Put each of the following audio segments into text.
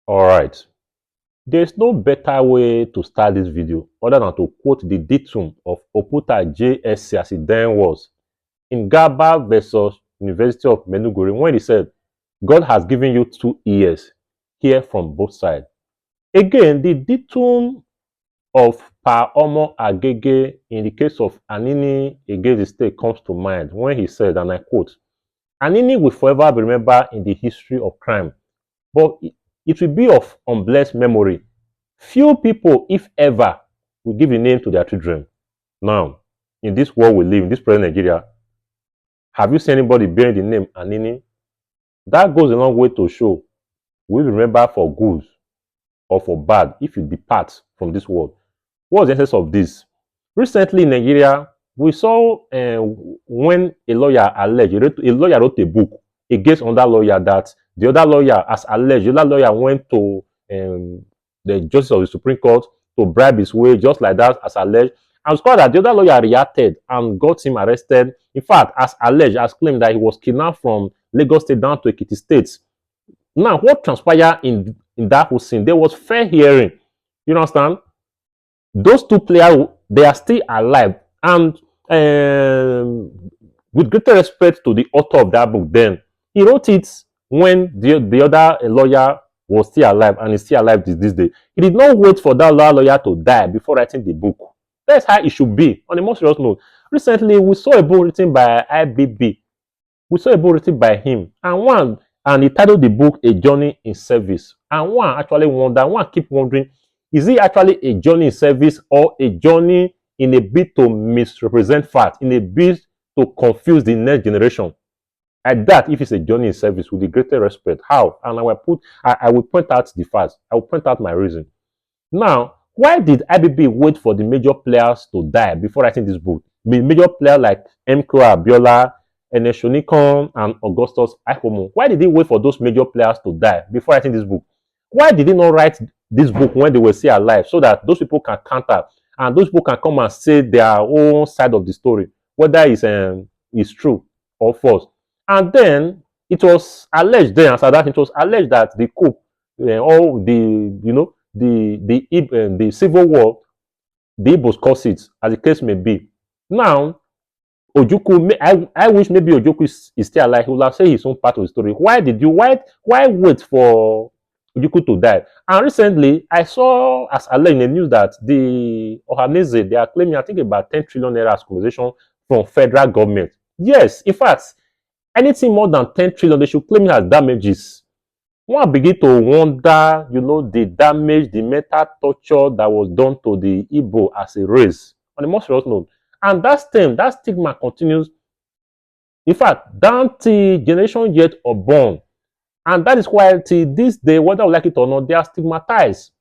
All right. There's no better way to start this video other than to quote the dictum of Oputa JSC as it then was in Gaba versus University of Menuguri when he said, God has given you 2 ears. Hear from both sides. Again, the dictum of Pa Omo Agege in the case of Anini against the state comes to mind when he said, and I quote, Anini will forever be remembered in the history of crime, but it will be of unblessed memory. Few people, if ever, will give a name to their children. Now, in this world we live, in this present Nigeria, have you seen anybody bearing the name Anini? That goes a long way to show we will remember for good or for bad if you depart from this world. What's the essence of this? Recently in Nigeria, we saw when a lawyer wrote a book against another lawyer that the other lawyer has alleged, the other lawyer went to the justice of the Supreme Court to bribe his way, just like that, as alleged. And it's called that the other lawyer reacted and got him arrested. In fact, as alleged, as claimed that he was kidnapped from Lagos State down to Ekiti State. Now, what transpired in that whole scene? There was fair hearing. You understand? Those two players, they are still alive. And with greater respect to the author of that book, then he wrote it when the other lawyer was still alive and is still alive this day. He did not wait for that lawyer to die before writing the book. That's how it should be. On a more serious note, recently we saw a book written by IBB. We saw a book written by him, and he titled the book A Journey in Service. And one keep wondering, is it actually a journey in service or a journey in a bid to misrepresent fact, in a bid to confuse the next generation? At that, if it's a journey in service, with the greatest respect, how? And I will point out the facts. I will point out my reason. Now, why did IBB wait for the major players to die before writing this book? Major players like MK Abiola, Eneshonikon, and Augustus Akpomo. Why did he wait for those major players to die before writing this book? Why did he not write this book when they were still alive so that those people can counter and those people can come and say their own side of the story, whether it's true or false? And then it was alleged then, after that, it was alleged that the coup, all the civil war, the Igbos caused it, as the case may be. Now, Ojukwu, I wish maybe Ojukwu is still alive. He will have said his own part of the story. Why wait for Ojukwu to die? And recently, I saw as alleged in the news that the Ohanese, they are claiming, I think, about 10 trillion naira as compensation from federal government. Yes, in fact, anything more than 10 trillion, they should claim it as damages. One begin to wonder, the damage, the mental torture that was done to the Igbo as a race. On the most serious note. And that stigma continues. In fact, down to generation yet unborn. And that is why till this day, whether we like it or not, they are stigmatized.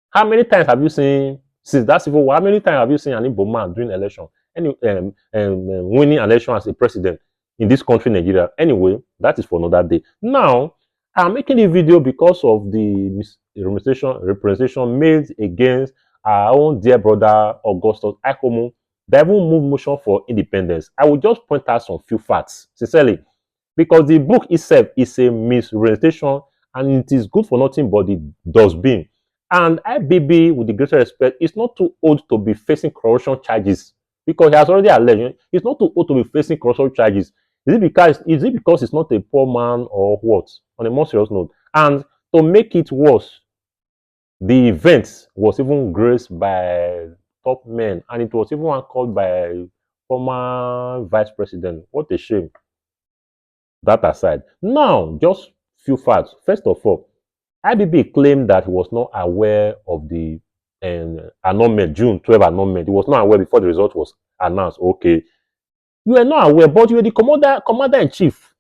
How many times have you seen, since that civil war, how many times have you seen an Igbo man during election, winning election as a president in this country, Nigeria? Anyway, that is for another day. Now, I'm making a video because of the representation made against our own dear brother Augustus Akpomo that even moved motion for independence. I will just point out some few facts, sincerely, because the book itself is a misrepresentation and it is good for nothing but the dustbin. And IBB, with the greatest respect, is not too old to be facing corruption charges because he has already alleged he's not too old to be facing corruption charges. Is it because he's not a poor man or what? On a more serious note. And to make it worse, the event was even graced by top men and it was even called by former vice president. What a shame. That aside. Now, just few facts. First of all, IBB claimed that he was not aware of the annulment, June 12 annulment. He was not aware before the result was announced. Okay. You were not aware, but you were the commander-in-chief.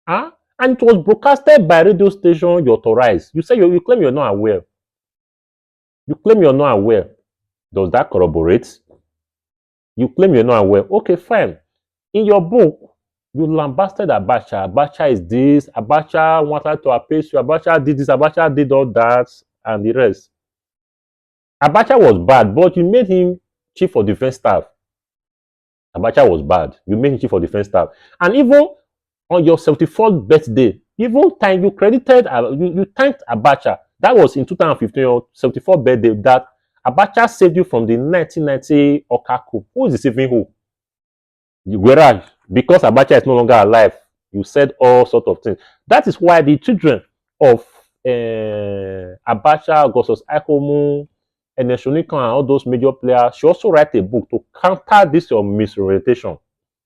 Huh? And it was broadcasted by radio station you authorized. You say you claim you're not aware. You claim you're not aware. Does that corroborate? You claim you're not aware. Okay, fine. In your book, you lambasted Abacha. Abacha is this. Abacha wanted to appease you. Abacha did this. Abacha did all that and the rest. Abacha was bad, but you made him chief of defense staff. Abacha was bad. You made him chief of defense staff. And even on your 74th birthday, Even time you credited, you thanked Abacha. That was in 2015 or 74 birthday that Abacha saved you from the 1990 Oka coup. Who is deceiving who? Whereas because Abacha is no longer alive, you said all sort of things. That is why the children of Abacha, Augustus Akomu, and Shonika and all those major players should also write a book to counter this your misorientation.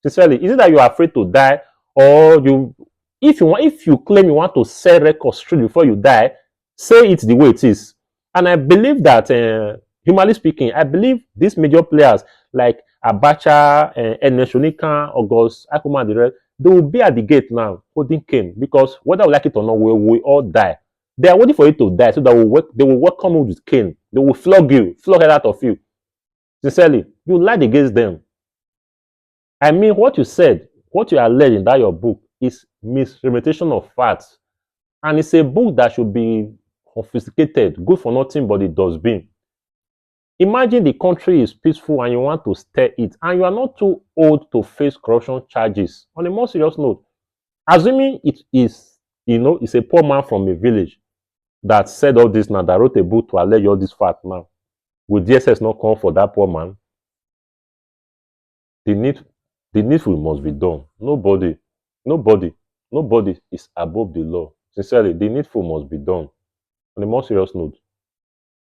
Sincerely, is it that you are afraid to die, or if you claim you want to sell records straight before you die, say it the way it is. And I believe that, humanly speaking, I believe these major players like Abacha, Ernest Shonika, August Akuma, and the rest, they will be at the gate now holding cane because whether we like it or not, we will all die. They are waiting for you to die so that they will welcome you with cane. They will flog it out of you. Sincerely, you lied against them. I mean, what you said, what you alleged in that your book is misrepresentation of facts. And it's a book that should be confiscated, good for nothing but it does being. Imagine the country is peaceful and you want to stir it, and you are not too old to face corruption charges. On a more serious note, assuming it is, it's a poor man from a village that said all this now, that wrote a book to allege all this fact now, will DSS not come for that poor man? The need, the needful must be done. Nobody, nobody is above the law. Sincerely, the needful must be done. On a more serious note,